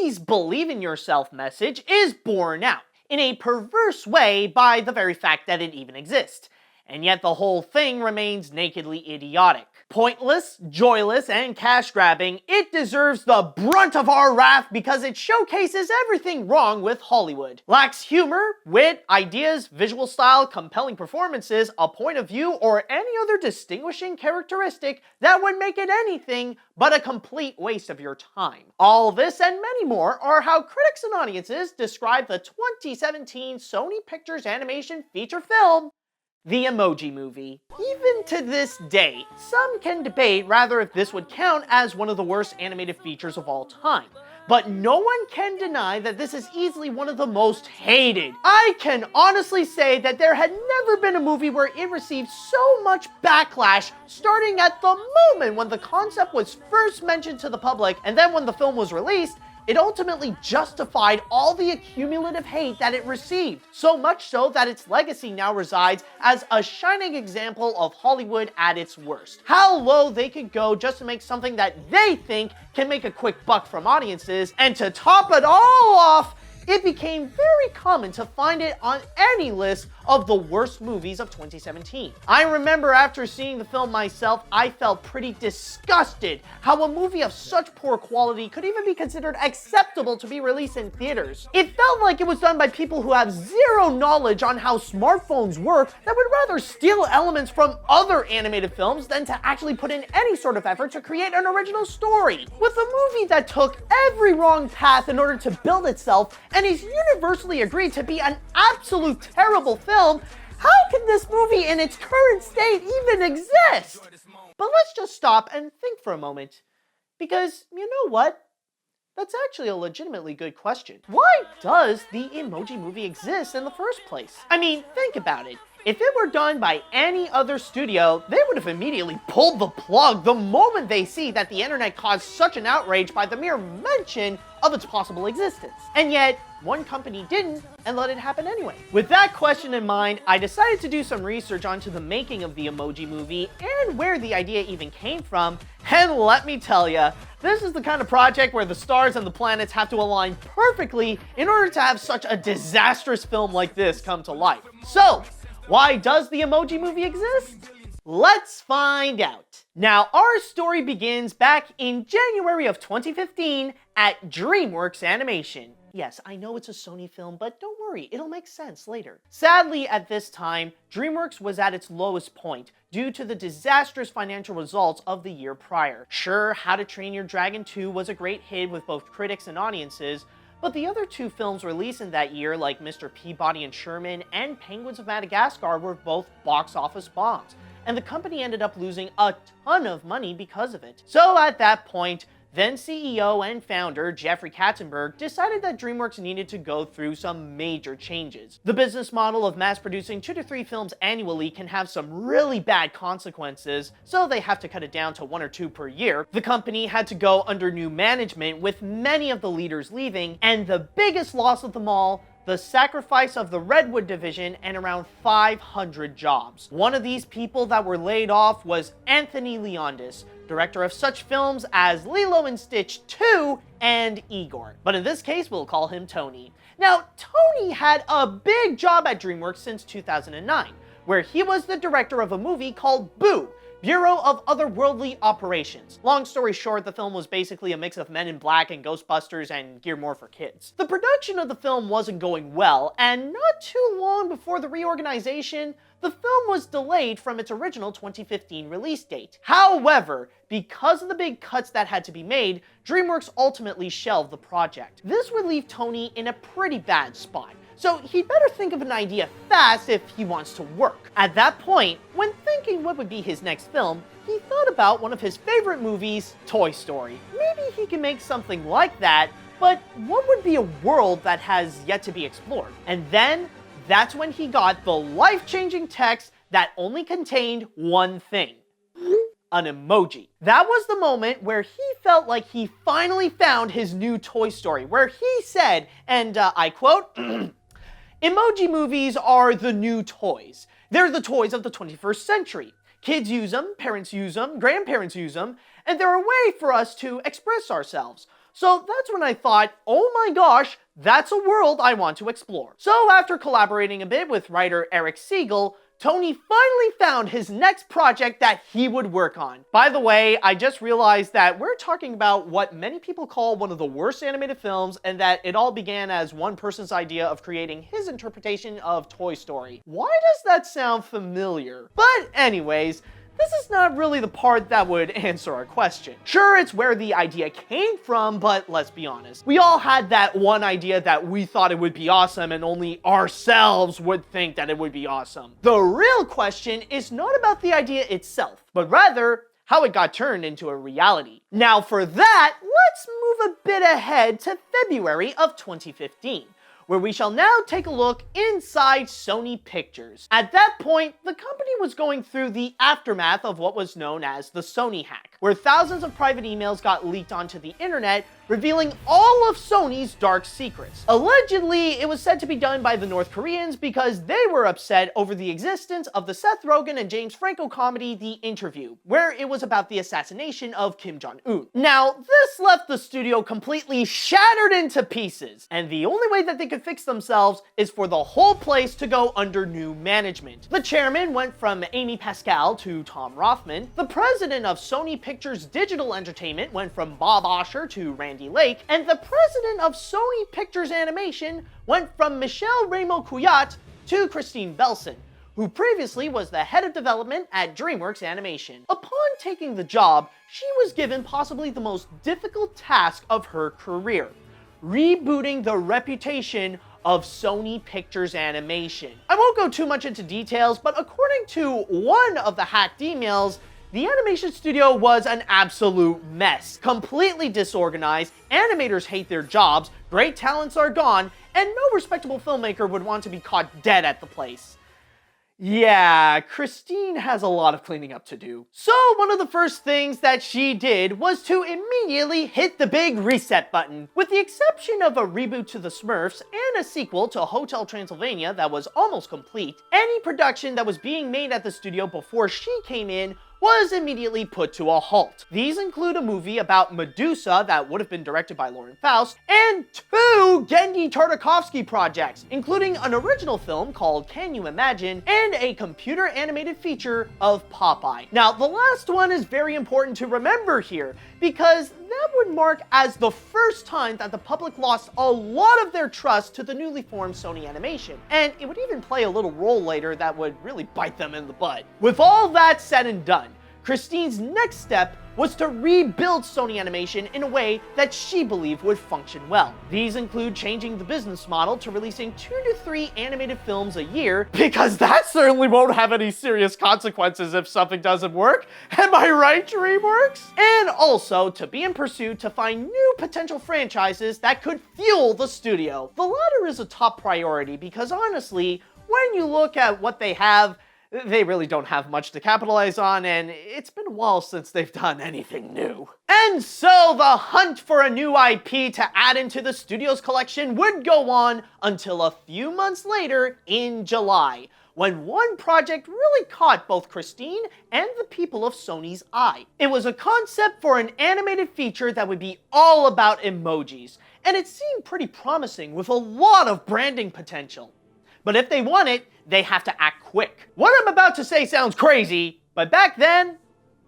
movie's believe in yourself message is borne out in a perverse way by the very fact that it even exists. And yet the whole thing remains nakedly idiotic. Pointless, joyless, and cash-grabbing, it deserves the brunt of our wrath because it showcases everything wrong with Hollywood. Lacks humor, wit, ideas, visual style, compelling performances, a point of view, or any other distinguishing characteristic that would make it anything but a complete waste of your time. All this and many more are how critics and audiences describe the 2017 Sony Pictures animation feature film, The Emoji Movie. Even to this day, some can debate rather if this would count as one of the worst animated features of all time. But no one can deny that this is easily one of the most hated. I can honestly say that there had never been a movie where it received so much backlash, starting at the moment when the concept was first mentioned to the public, and then when the film was released, it ultimately justified all the accumulative hate that it received, so much so that its legacy now resides as a shining example of Hollywood at its worst. How low they could go just to make something that they think can make a quick buck from audiences, and to top it all off, it became very common to find it on any list of the worst movies of 2017. I remember after seeing the film myself, I felt pretty disgusted how a movie of such poor quality could even be considered acceptable to be released in theaters. It felt like it was done by people who have zero knowledge on how smartphones work that would rather steal elements from other animated films than to actually put in any sort of effort to create an original story. With a movie that took every wrong path in order to build itself and is universally agreed to be an absolute terrible film, how can this movie in its current state even exist? But let's just stop and think for a moment, because you know what? That's actually a legitimately good question. Why does the Emoji Movie exist in the first place? I mean, think about it. If it were done by any other studio, they would have immediately pulled the plug the moment they see that the internet caused such an outrage by the mere mention of its possible existence. And yet, one company didn't and let it happen anyway. With that question in mind, I decided to do some research onto the making of the Emoji Movie and where the idea even came from, and let me tell ya, this is the kind of project where the stars and the planets have to align perfectly in order to have such a disastrous film like this come to life. So, why does the Emoji Movie exist? Let's find out. Now, our story begins back in January of 2015 at DreamWorks Animation. Yes, I know it's a Sony film, but don't worry, it'll make sense later. Sadly, at this time, DreamWorks was at its lowest point due to the disastrous financial results of the year prior. Sure, How to Train Your Dragon 2 was a great hit with both critics and audiences, but the other two films released in that year, like Mr. Peabody and Sherman and Penguins of Madagascar, were both box office bombs, and the company ended up losing a ton of money because of it. So at that point, then CEO and founder Jeffrey Katzenberg decided that DreamWorks needed to go through some major changes. The business model of mass-producing 2 to 3 films annually can have some really bad consequences, so they have to cut it down to 1 or 2 per year. The company had to go under new management, with many of the leaders leaving, and the biggest loss of them all, the sacrifice of the Redwood division and around 500 jobs. One of these people that were laid off was Anthony Leondis, director of such films as Lilo and Stitch 2 and Igor. But in this case, we'll call him Tony. Now, Tony had a big job at DreamWorks since 2009, where he was the director of a movie called B.O.O, Bureau of Otherworldly Operations. Long story short, the film was basically a mix of Men in Black and Ghostbusters and geared more for kids. The production of the film wasn't going well, and not too long before the reorganization, the film was delayed from its original 2015 release date. However, because of the big cuts that had to be made, DreamWorks ultimately shelved the project. This would leave Tony in a pretty bad spot, so he'd better think of an idea fast if he wants to work. At that point, when thinking what would be his next film, he thought about one of his favorite movies, Toy Story. Maybe he can make something like that, but what would be a world that has yet to be explored? And then, that's when he got the life-changing text that only contained one thing: an emoji. That was the moment where he felt like he finally found his new Toy Story, where he said, and I quote, "Emoji movies are the new toys. They're the toys of the 21st century. Kids use them, parents use them, grandparents use them, and they're a way for us to express ourselves. So that's when I thought, oh my gosh, that's a world I want to explore. So after collaborating a bit with writer Eric Siegel, Tony finally found his next project that he would work on. By the way, I just realized that we're talking about what many people call one of the worst animated films, and that it all began as one person's idea of creating his interpretation of Toy Story. Why does that sound familiar? But anyways, this is not really the part that would answer our question. Sure, it's where the idea came from, but let's be honest. We all had that one idea that we thought it would be awesome and only ourselves would think that it would be awesome. The real question is not about the idea itself, but rather how it got turned into a reality. Now for that, let's move a bit ahead to February of 2015. Where we shall now take a look inside Sony Pictures. At that point, the company was going through the aftermath of what was known as the Sony hack, where thousands of private emails got leaked onto the internet, revealing all of Sony's dark secrets. Allegedly, it was said to be done by the North Koreans because they were upset over the existence of the Seth Rogen and James Franco comedy The Interview, where it was about the assassination of Kim Jong-un. Now, this left the studio completely shattered into pieces, and the only way that they could fix themselves is for the whole place to go under new management. The chairman went from Amy Pascal to Tom Rothman. The president of Sony Pictures Digital Entertainment went from Bob Osher to Randy Lake, and the president of Sony Pictures Animation went from Michelle Ramo-Couillat to Christine Belson, who previously was the head of development at DreamWorks Animation. Upon taking the job, she was given possibly the most difficult task of her career: rebooting the reputation of Sony Pictures Animation. I won't go too much into details, but according to one of the hacked emails, the animation studio was an absolute mess, completely disorganized, animators hate their jobs, great talents are gone, and no respectable filmmaker would want to be caught dead at the place. Yeah, Christine has a lot of cleaning up to do. So one of the first things that she did was to immediately hit the big reset button. With the exception of a reboot to the Smurfs and a sequel to Hotel Transylvania that was almost complete, any production that was being made at the studio before she came in was immediately put to a halt. These include a movie about Medusa that would have been directed by Lauren Faust, and 2 Genndy Tartakovsky projects, including an original film called Can You Imagine, and a computer animated feature of Popeye. Now, the last one is very important to remember here, because that would mark as the first time that the public lost a lot of their trust to the newly formed Sony Animation, and it would even play a little role later that would really bite them in the butt. With all that said and done, Christine's next step was to rebuild Sony Animation in a way that she believed would function well. These include changing the business model to releasing 2 to 3 animated films a year, because that certainly won't have any serious consequences if something doesn't work. Am I right, DreamWorks? And also to be in pursuit to find new potential franchises that could fuel the studio. The latter is a top priority because honestly, when you look at what they have, they really don't have much to capitalize on, and it's been a while since they've done anything new. And so the hunt for a new IP to add into the studio's collection would go on until a few months later in July, when one project really caught both Christine and the people of Sony's eye. It was a concept for an animated feature that would be all about emojis, and it seemed pretty promising with a lot of branding potential. But if they want it, they have to act quick. What I'm about to say sounds crazy, but back then,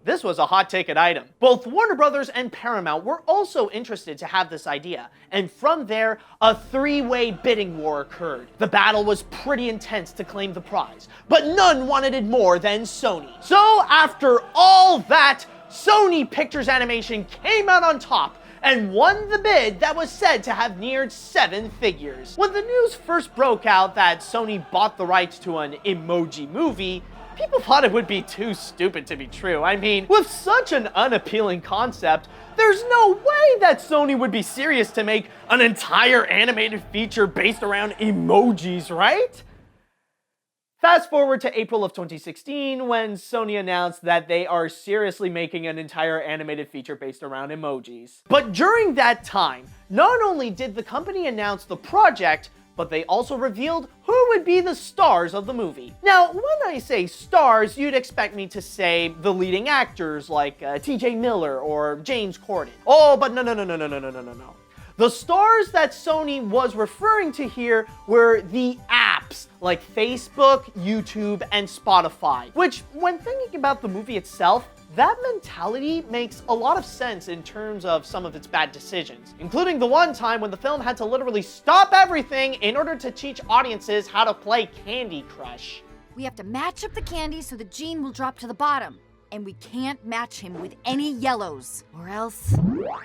this was a hot ticket item. Both Warner Brothers and Paramount were also interested to have this idea, and from there, a 3-way bidding war occurred. The battle was pretty intense to claim the prize, but none wanted it more than Sony. So after all that, Sony Pictures Animation came out on top and won the bid that was said to have neared 7 figures. When the news first broke out that Sony bought the rights to an Emoji movie, people thought it would be too stupid to be true. I mean, with such an unappealing concept, there's no way that Sony would be serious to make an entire animated feature based around emojis, right? Fast forward to April of 2016, when Sony announced that they are seriously making an entire animated feature based around emojis. But during that time, not only did the company announce the project, but they also revealed who would be the stars of the movie. Now, when I say stars, you'd expect me to say the leading actors like TJ Miller or James Corden. Oh, but no. The stars that Sony was referring to here were the apps like Facebook, YouTube, and Spotify, which, when thinking about the movie itself, that mentality makes a lot of sense in terms of some of its bad decisions, including the one time when the film had to literally stop everything in order to teach audiences how to play Candy Crush. We have to match up the candy so the gene will drop to the bottom. And we can't match him with any yellows, or else...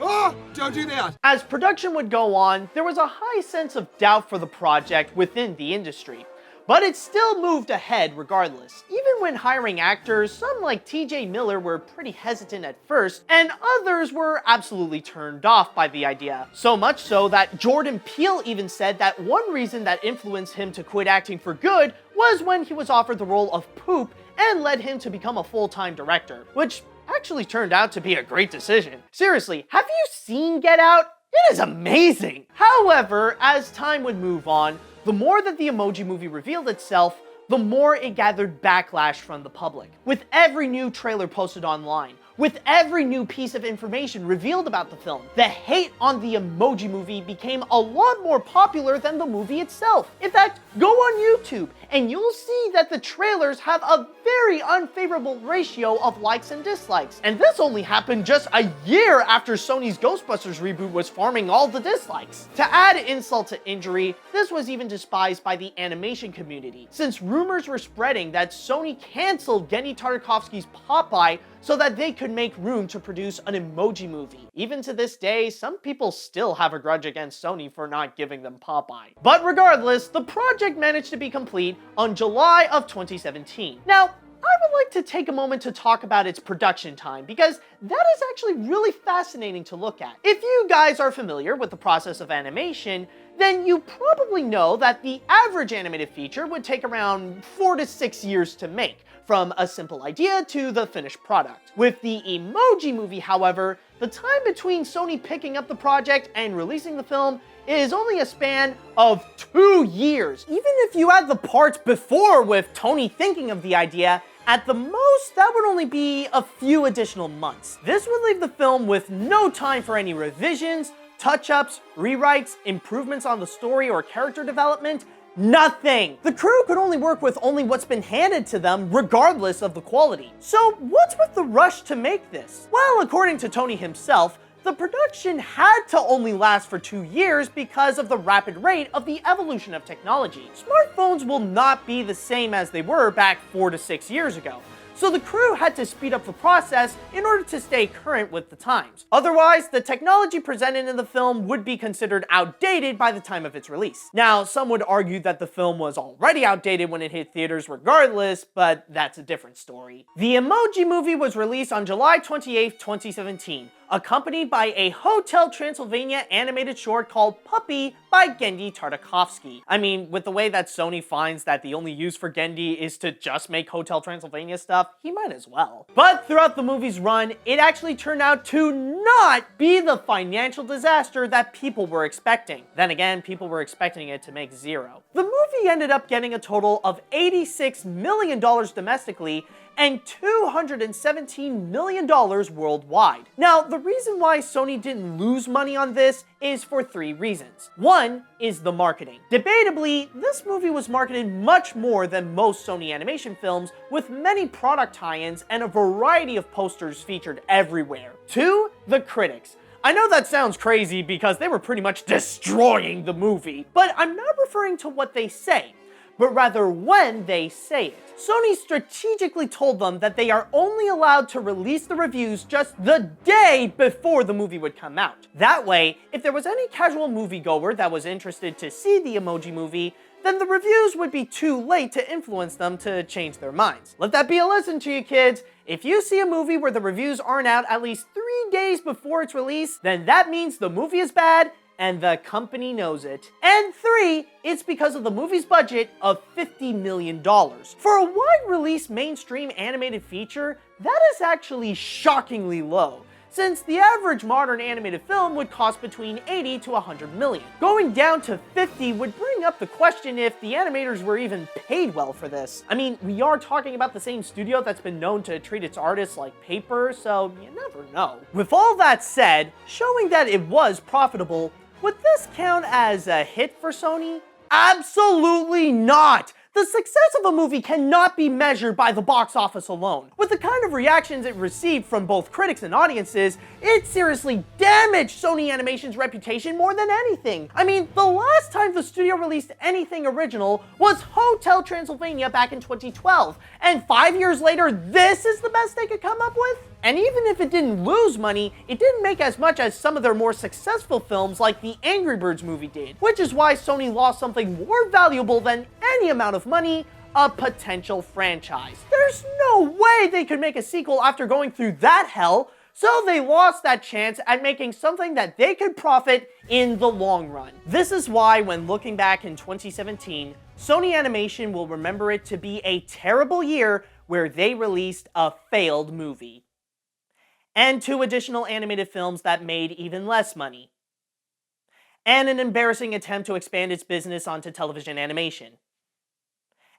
Oh, don't do that! As production would go on, there was a high sense of doubt for the project within the industry. But it still moved ahead regardless. Even when hiring actors, some like TJ Miller were pretty hesitant at first, and others were absolutely turned off by the idea. So much so that Jordan Peele even said that one reason that influenced him to quit acting for good was when he was offered the role of Poop and led him to become a full-time director, which actually turned out to be a great decision. Seriously, have you seen Get Out? It is amazing! However, as time would move on, the more that the Emoji Movie revealed itself, the more it gathered backlash from the public. With every new trailer posted online, with every new piece of information revealed about the film, the hate on the Emoji Movie became a lot more popular than the movie itself. In fact, go on YouTube and you'll see that the trailers have a very unfavorable ratio of likes and dislikes. And this only happened just a year after Sony's Ghostbusters reboot was farming all the dislikes. To add insult to injury, this was even despised by the animation community, since rumors were spreading that Sony canceled Genndy Tartakovsky's Popeye so that they could make room to produce an Emoji Movie. Even to this day, some people still have a grudge against Sony for not giving them Popeye. But regardless, the project managed to be complete on July of 2017. Now, I would like to take a moment to talk about its production time, because that is actually really fascinating to look at. If you guys are familiar with the process of animation, then you probably know that the average animated feature would take around 4 to 6 years to make, from a simple idea to the finished product. With the Emoji Movie, however, the time between Sony picking up the project and releasing the film is only a span of 2 years. Even if you add the parts before with Tony thinking of the idea, at the most, that would only be a few additional months. This would leave the film with no time for any revisions, touch-ups, rewrites, improvements on the story or character development. Nothing! The crew could only work with only what's been handed to them, regardless of the quality. So what's with the rush to make this? Well, according to Tony himself, the production had to only last for 2 years because of the rapid rate of the evolution of technology. Smartphones will not be the same as they were back 4 to 6 years ago. So the crew had to speed up the process in order to stay current with the times. Otherwise, the technology presented in the film would be considered outdated by the time of its release. Now, some would argue that the film was already outdated when it hit theaters regardless, but that's a different story. The Emoji Movie was released on July 28, 2017, accompanied by a Hotel Transylvania animated short called Puppy by Genndy Tartakovsky. I mean, with the way that Sony finds that the only use for Genndy is to just make Hotel Transylvania stuff, he might as well. But throughout the movie's run, it actually turned out to not be the financial disaster that people were expecting. Then again, people were expecting it to make zero. The movie ended up getting a total of $86 million domestically and $217 million worldwide. Now, the reason why Sony didn't lose money on this is for 3 reasons. One is the marketing. Debatably, this movie was marketed much more than most Sony animation films, with many product tie-ins and a variety of posters featured everywhere. 2, the critics. I know that sounds crazy because they were pretty much destroying the movie, but I'm not referring to what they say, but rather when they say it. Sony strategically told them that they are only allowed to release the reviews just the day before the movie would come out. That way, if there was any casual moviegoer that was interested to see the Emoji Movie, then the reviews would be too late to influence them to change their minds. Let that be a lesson to you kids. If you see a movie where the reviews aren't out at least 3 days before its release, then that means the movie is bad and the company knows it. And 3, it's because of the movie's budget of $50 million. For a wide release mainstream animated feature, that is actually shockingly low, since the average modern animated film would cost between 80 to 100 million. Going down to 50 would bring up the question if the animators were even paid well for this. I mean, we are talking about the same studio that's been known to treat its artists like paper, so you never know. With all that said, showing that it was profitable, would this count as a hit for Sony? Absolutely not! The success of a movie cannot be measured by the box office alone. With the kind of reactions it received from both critics and audiences, it seriously damaged Sony Animation's reputation more than anything. I mean, the last time the studio released anything original was Hotel Transylvania back in 2012, and 5 years later, this is the best they could come up with? And even if it didn't lose money, it didn't make as much as some of their more successful films like the Angry Birds movie did, which is why Sony lost something more valuable than any amount of money: a potential franchise. There's no way they could make a sequel after going through that hell, so they lost that chance at making something that they could profit in the long run. This is why, when looking back in 2017, Sony Animation will remember it to be a terrible year where they released a failed movie. And 2 additional animated films that made even less money. And an embarrassing attempt to expand its business onto television animation.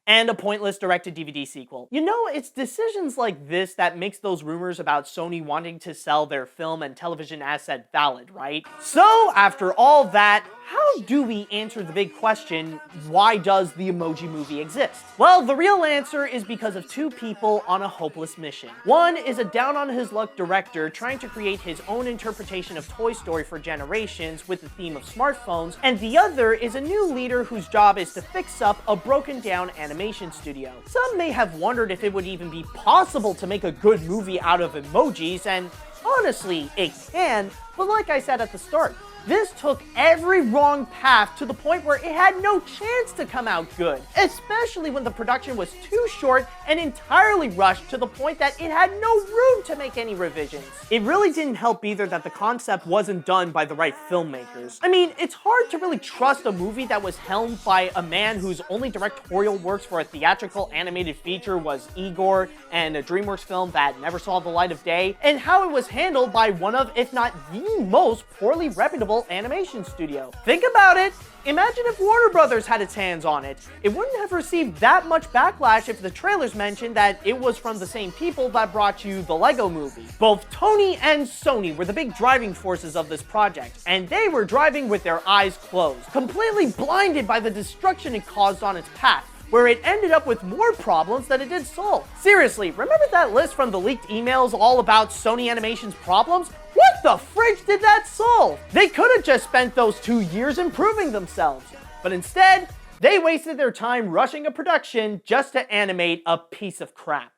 And a pointless direct-to-DVD sequel. You know, it's decisions like this that makes those rumors about Sony wanting to sell their film and television asset valid, right? So, after all that, how do we answer the big question, why does the Emoji Movie exist? Well, the real answer is because of 2 people on a hopeless mission. One is a down-on-his-luck director trying to create his own interpretation of Toy Story for generations with the theme of smartphones, and the other is a new leader whose job is to fix up a broken-down animation studio. Some may have wondered if it would even be possible to make a good movie out of emojis, and honestly, it can, but like I said at the start, this took every wrong path to the point where it had no chance to come out good, especially when the production was too short and entirely rushed to the point that it had no room to make any revisions. It really didn't help either that the concept wasn't done by the right filmmakers. I mean, it's hard to really trust a movie that was helmed by a man whose only directorial works for a theatrical animated feature was Igor, and a DreamWorks film that never saw the light of day, and how it was handled by one of, if not the most poorly reputable animation studio. Think about it! Imagine if Warner Brothers had its hands on it. It wouldn't have received that much backlash if the trailers mentioned that it was from the same people that brought you the Lego Movie. Both Tony and Sony were the big driving forces of this project, and they were driving with their eyes closed, completely blinded by the destruction it caused on its path, where it ended up with more problems than it did solve. Seriously, remember that list from the leaked emails all about Sony Animation's problems? What the fridge did that solve? They could have just spent those 2 years improving themselves, but instead, they wasted their time rushing a production just to animate a piece of crap.